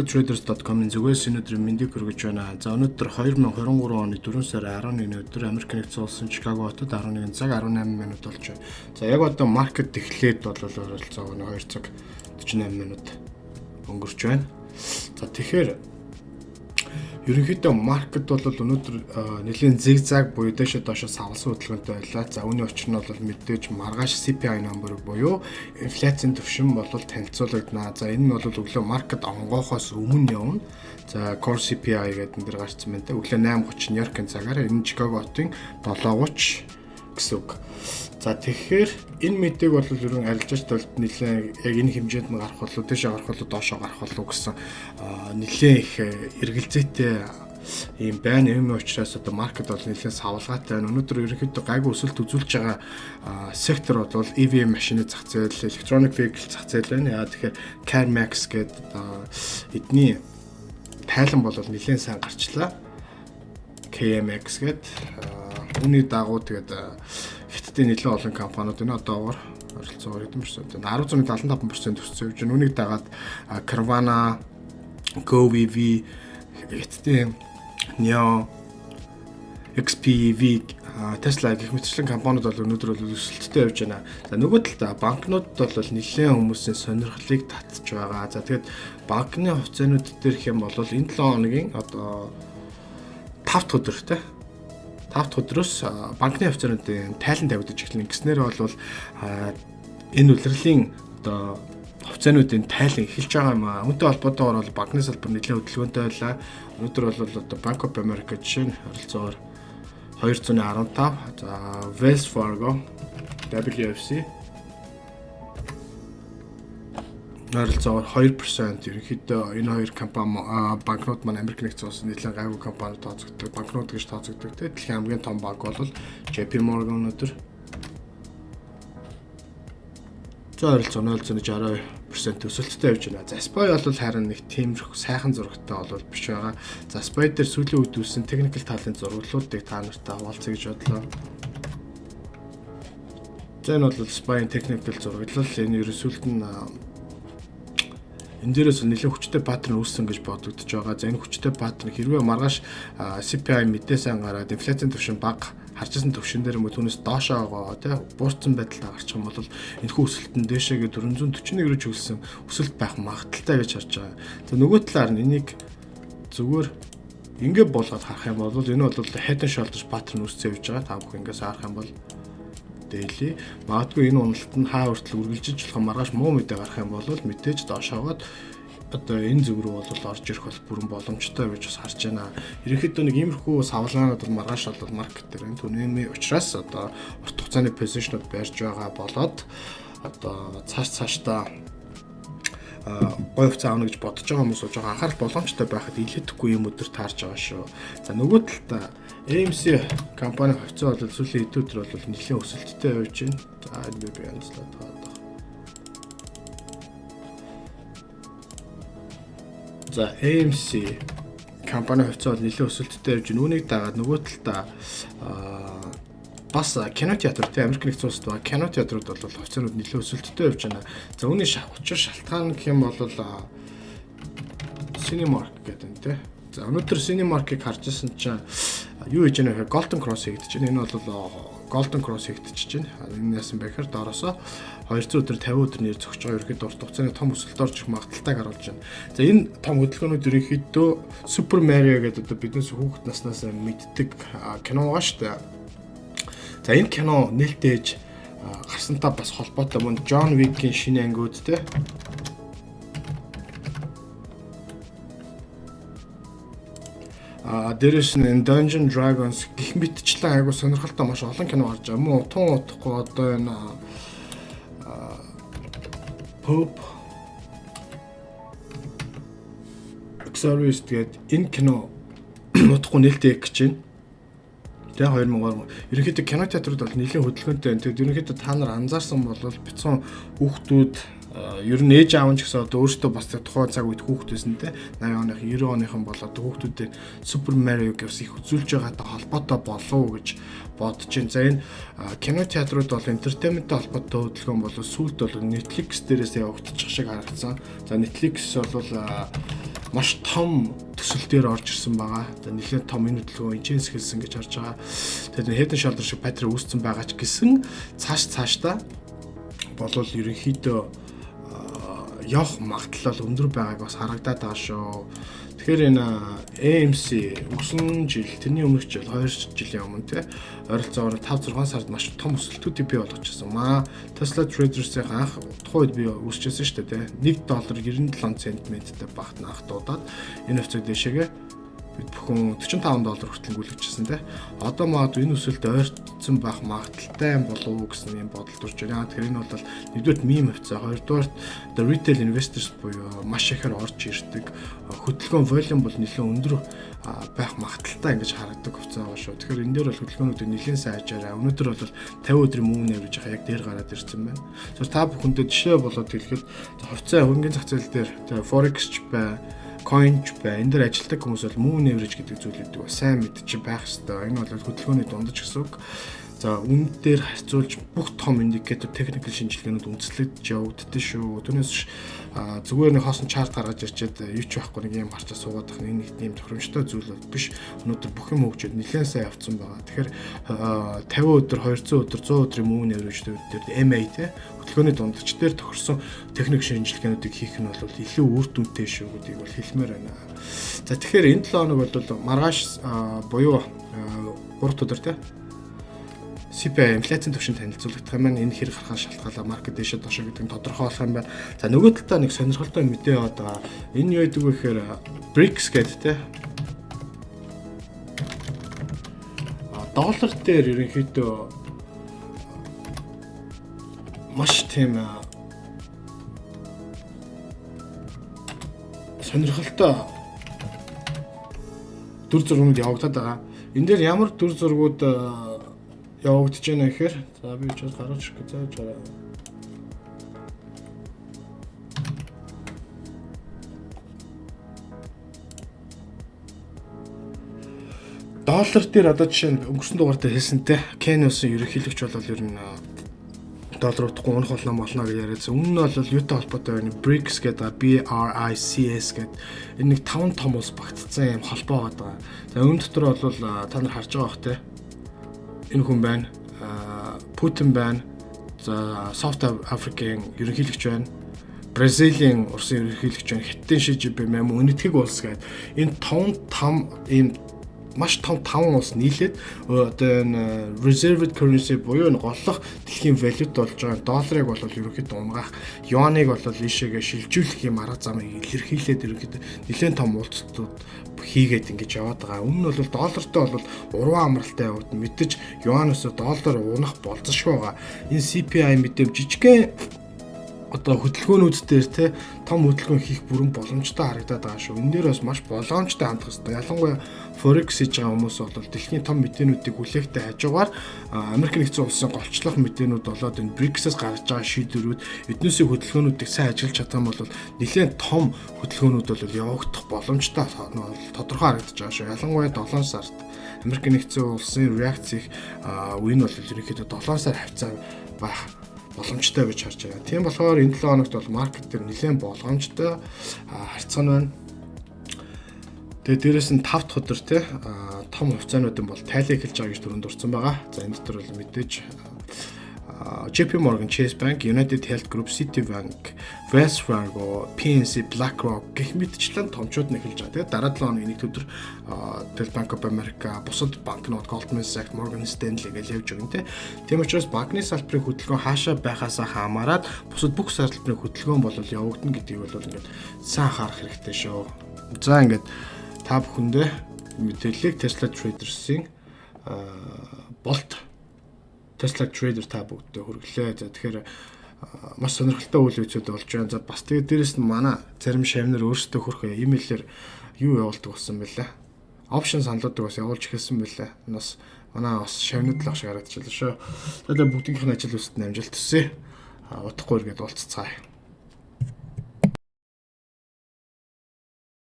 TeslaTraders.com-ын зүгээс энэ өдрийн мэндийг хүргэж байна. За өнөөдөр 2023 оны 4 сарын 11-ний өдөр Америк нэгдсэн улсын Чикаго хотод 11 цаг 18 минут болж байна. За яг одоо маркет эхлээд бол ойролцоогоо 2 цаг 48 минут өнгөрч байна. За тэгэхээр ерөнхийдөө маркет бол өнөөдөр нэлийн зигзаг буюу дэше доошо савлсан хөдөлгөөнтэй байлаа. За үүний учир нь бол мэдээж маргааш CPI number буюу инфляцийн түвшин бол танилцуулагдана. За энэ нь бол өглөө маркет онгоохоос өмнө явна. За core CPI гэдэг энэ дэр гарсан байна. Өглөө 8:30 Нью-Йоркийн цагаар энэ Чикаго хотын 7:30 гэсэн үг. За тэгэхээр энэ мэдээг бол ерөн арилжаач тулд нэлээд яг энэ хэмжээнд нь гарах болов дэше гарах болов доошоо гарах болов гэсэн нэлээд их эргэлзээтэй юм байна. Ийм учраас одоо маркет бол нэлээд савлгаатай байна. Өнөөдөр ерөнхийдөө гайгүй өсөлт үзүүлж байгаа сектор бол EV машины зах зээл, electronic vehicle зах зээл байна. Яа тэгэхээр CarMax гэдэг эдний тайлан бол нэлээд сайн гарчлаа. KMX гэдэг үүний дагуу тэгээд хятадын нэлээд олон компаниуд энэ одоогоор ойролцоогоор хэдэн %, 10.75% өссөн явж байна. Үүнийг дагаад Carvana, GoEV, хятадын Nio, XPEV, Tesla гэх мэтчлэн компаниуд бол өнөөдөр бол өсөлттэй явж байна. За нөгөө талдаа банкнуудад бол нэлээд хүмүүсийн сонирхлыг татж байгаа. За тэгээд банкны хувьцаанууд дээр хэм бол энэ 7 хоногийн одоо 5 өдөртэй 5 өдрөөс банкны хувьцаануудын тайлан тавигдаж эхэлнэ. Гэснээр бол энэ улирлын одоо хувьцаануудын тайлан эхэлж байгаа юм аа. Үүнтэй холбоотойгоор бол банкны салбар нэлээд хөдөлгөөнтэй байлаа. Өнөөдөр бол одоо Bank of America жишээ нь харилцаагаар 215, за Wells Fargo, WFC ойролцоогоор 2% ерөнхийдөө энэ хоёр компани банкнууд маань Америк нэгдсэн улсын нэлээд гайвуу компани тооцогддог, банкнууд гэж тооцогддог. Дэлхийн хамгийн том банк бол JP Morgan өнөөдөр ойролцоо 0.62% өсөлттэй явж байна. За SPY бол харин нэг тиймэрхүү сайхан зурагтай бол биш байгаа. За SPY дээр сүүлийн үед үүссэн техникэл талын зурглуудыг та нартай хуваалцъя гэж бодлоо. За энэ бол SPY-ийн техникэл зураглал энэ ерөөсөлд нь энэ дээрээс нэлээд хүчтэй паттерн үүссэн гэж бодогдож байгаа. За энэ хүчтэй паттерн хэрвээ маргааш CPI мэдээсэн гараад инфляцийн түвшин бага харж ирсэн түвшин дээр мөн түүнээс доошоо тий буурсан байдлаар гарчих юм бол энэхүү өсөлтөнд дээшээгээ 441 рүү чиглэсэн өсөлт байх магадaltaй гэж харж байгаа. За нөгөө талаар нь энийг зүгээр ингэ болгоод харах юм бол энэ бол head and shoulders паттерн үүссэн явж байгаа. Та бүхэн ингээс харах юм бол daily магадгүй энэ уналт нь хаа хүртэл үргэлжиж болох маргааш муу мэдээ гарах юм бол мэдээж доошоогоод одоо энэ зүг рүү бол орж ирэх бол бүрэн боломжтой гэж бас харж байна. Ерөнхийдөө нэг иймэрхүү савлгаанууд бол маргааш бол маркет дээр энэ түүний учраас одоо урт хугацааны позишнууд барьж байгаа болоод одоо цаашдаа гой хувьцаа авна гэж бодож байгаа хүмүүс бол жоохон анхаарал боломжтой байхад илээхгүй юм өдөр таарж байгаа шүү. За нөгөө талдаа AMC компани хувьцаа бол сүүлийн хэд өдөр бол нэлээд өсөлттэй явж байна. За энэ би янзлаад байгаа. За AMC компани хувьцаа бол нэлээд өсөлттэй явж байна. Үүнийг дагаад нөгөө талдаа бас кино театр тэ Америк нэгдсэн улсад байгаа кино театрууд бол хувьцаанууд нэлээд өсөлттэй явж байна. За үүний учир шалтгаан гэх юм бол Cinemark гэдэг нь тэ. За өнөөдөр Cinemark-ыг харж ирсэн чинь юу хийж байгаа вэ? Golden Cross хийгдэж байна. Энэ бол Golden Cross хийгдэж байна. Энэ яасан бэ гэхээр доороосоо 200 өдөр 50 өдөр нэр зогсож байгаа ерөөд урт хугацааны том өсөлт орж ирэх магадaltaйг харуулж байна. За энэ том хөдөлгөөнүүд ерөнхийдөө Super Mario гэдэг одоо биднээс хүүхэд наснаас мэддэг кино байгаа шүү дээ. За энэ кино нээлттэй гарсантаа бас холбоотой мөн John Wick-ийн шинэ ангиуд те. Дээрээс нь Dungeons & Dragons гэх мэтчлэн айгу сонирхолтой маш олон кино гарч байгаа. Мөн утхан утахгүй одоо энэ Pope Exorcist гэдэг энэ кино утахгүй нээлттэй гэж байна. Тэгээ 2000 ерөнхийдөө кино театрууд бол нэлээд хөдөлгөөнтэй байна. Тэгээд ерөнхийдөө та нар анзаарсан бол бяцхан хүүхдүүд ер нь ээж аав ч гэсэн одоо өөртөө бас тухайн цаг үед хүүхдээсэн те 80 оных 90 оныхан бол одоо хүүхдүүдэд Super Mario гэсэн их үзүүлж байгаатай холбоотой болов гэж бодож байна. За энэ кино театрууд бол entertainment-тэй холбоотой хөдөлгөөн бол сүүлд бол Netflix дээрээс явагдчих шиг харагдсан. За Netflix бол маш том төсөл дээр орж ирсэн байгаа. За нэлээд том энэ хөдөлгөөн инженс хэлсэн гэж харж байгаа. Тэгээд Head and Shoulder шиг патрон үүссэн байгаа ч гэсэн цаашдаа болвол ерөнхийдөө явах магадлал өндөр байгааг бас харагдаад байгаа шүү. Тэгэхээр энэ AMC өнгөрсөн жил, тэрний өмнөх жил 2 жилийн өмнө те ойролцоогоор 5-6 сард маш том өсөлтүүдийг бий болгочихсон маа. Tesla Traders-ийн анх тухайд бий өсчихсэн шүү дээ те. $1.97 багтна анх дуудаад энэ хувьцааг дэшегээ бид бүхэн $45 хүртэл гүйлгэжсэн те. Одоо магадгүй энэ өсөлт ойртсон байх магадaltaй юм болов уу гэсэн юм бодол төрж байна. Тэгэхээр энэ бол нэгдүгээр мим хувьцаа, хоёрдугаар the retail investors буюу маш ихээр орж ирдэг хөдөлгөөн волюм бол нэлээд өндөр байх магадaltaй ингэж харагддаг хувьцаа байгаа шүү. Тэгэхээр энэ дээр бол хөдөлгөөнүүдийг нэлээд сайн ажаараа. Өнөөдөр бол 50 өдрийн мөнгө нэрвэж байгаа яг дээр гараад ирсэн байна. Тэгэхээр та бүхэндээ жишээ болоод хэлэхэд хувьцаа хөрөнгөний зах зээл дээр forex бай coin бай энэ дээр ажилладаг хүмүүс бол move average гэдэг зүйлүүдийг сайн мэдчих байх хэрэгтэй. Энэ бол хөдөлгөөний дундаж гэсэн үг. За үнд дээр харьцуулж бүх том индикатор техникэл шинжилгээнүүд үндэслэгдэж явагддаг шүү. Түүнээс зүгээр нэг хоосон чарт гаргаж ирчээд юу ч байхгүй нэг юм харчаа суугаад байх нэг тийм тохиромжтой зүйл биш. Өнөөдөр бүх юм хөгжөөд нэлээд сайн явцсан байгаа. Тэгэхээр 50 өдөр, 200 өдөр, 100 өдрийн мөнгө average-үүд дээр MA те хөдөлгөөний дундаж дээр тохирсон техник шинжилгээнүүдийг хийх нь бол илүү үр дүнтэй шүү гэдгийг бол хэлмээр байна. За тэгэхээр энэ 7 хоног бол маргааш буюу 3 өдөр те CPI инфляцийн түвшинд танилцуулагдах юм байна. Энэ хэрэг гарахаас шалтгаалаад маркет дэшээ доош гэдэг нь тодорхой болох юм байна. За нөгөө талдаа нэг сонирхолтой мэдээ аваад байгаа. Энэ юу гэдэг вэ гэхээр BRICS гэдэг те доллар дээр ерөнхийдөө маш тийм сонирхолтой дүр зургууд явагдаад байгаа. Энэ дээр ямар дүр зургууд явагдаж байна гэхээр за би ч гаргаж ирэх гэж зааж байгаа. Доллар дээр одоо жишээ нь өнгөрсөн дугаар дээр хэлсэнтэй Кенийн ерөнхийлөгч бол ер нь доллар утгагүй унах болно гэж яриадсан. Үнэн нь бол юутай холбоотой байна? BRICS гэдэг BRICS гэдэг энэ нэг 5 том улс багтцсан юм холбоо байгаа. За энэ дотор бол та нар харж байгаа бох те. Энэ хүн байна. Путин байна. За South African ерөнхийлөгч байна. Бразилийн Урсын ерөнхийлөгч байна. Хятадын Ши Жинпин мөн үнэтгэг улс гэдэг. Энэ 5 ийм маш том 5 улс нийлээд одоо энэ reserved currency буюу энэ голлох дэлхийн валют болж байгаа долларыг бол ерөнхийдөө унгаах, юаныг бол ийшээгээ шилжүүлэх юм арга замыг илэрхийлээд ерөнхийдөө нэлээд том уулзалтууд хийгээд ингэж яваад байгаа. Өмнө нь бол доллартай бол уран амралтай яваад мэдээж юанаас доллар унах болцсошгүй байгаа. Энэ CPI мэдээм жижигхэн одоо хөдөлгөөнүүд дээр те том хөдөлгөөн хийх бүрэн боломжтой харагдаад байгаа шүү. Энэ дээр бас маш болгоомжтой хандах хэрэгтэй. Ялангуяа forex хийж байгаа хүмүүс бол дэлхийн том мэдээнүүдийг хүлээхтэй хажуугаар Америк нэгдсэн улсын голчлох мэдээнүүд болоод энэ BRICS-аас гарч байгаа шийдвэрүүд эднээсийн хөдөлгөөнүүдийг сайн ажиллаж чадсан бол нэлээд том хөдөлгөөнүүд бол явагдах боломжтой тодорхой харагдаж байгаа шүү. Ялангуяа 7 сард Америк нэгдсэн улсын реакц их үн бол ерөнхийдөө 7 сар хавцаа байх боломжтой гэж харж байгаа. Тийм болохоор энэ 7 хоногт бол маркет дээр нэлээд болгоомжтой харьцан байна. Тэгээд дээрэс нь 5 дахь өдөр те том хувьцаанууд бол тайлаа эхэлж байгаа гэж түрүүнд дурдсан байгаа. За энэ дотор бол мэдээж JP Morgan Chase Bank, United Health Group, Citibank, Wells Fargo, PNC, BlackRock гэх мэтчлэн томчууд нь эхэлж байгаа. Тэгээд дараа 7 хоногийн нэг өдөр Bank of America, бусад банкнууд Goldman Sachs, Morgan Stanley гэж явж байгаа юм те. Тийм учраас банкны салбарын хөдөлгөөн хаашаа байхаасаа хамаарат бусад бүх салбарын хөдөлгөөн бол явагдана гэдгийг бол ингээд сайн харах хэрэгтэй шүү. За ингээд та бүхэндээ мэдээллийг Tesla Traders-ийн болт Tesla Trader та бүгдээ хүргэлээ. За тэгэхээр маш сонирхолтой үйл явдлууд болж байна. За бас тэгээд дээрэс нь манай зарим шавнар өөрсдөө хөрхөө имэйлээр юу явуулдаг болсон бэлээ. Option саналуудыг бас явуулж эхэлсэн бэлээ. Нас манай бас шавнууд л ах шиг харагдчихлаа шүү. Тэгээд бүгдийнх нь ажил үстэн амжилт төсөө. Утгагүй эргээд уулзцгаая.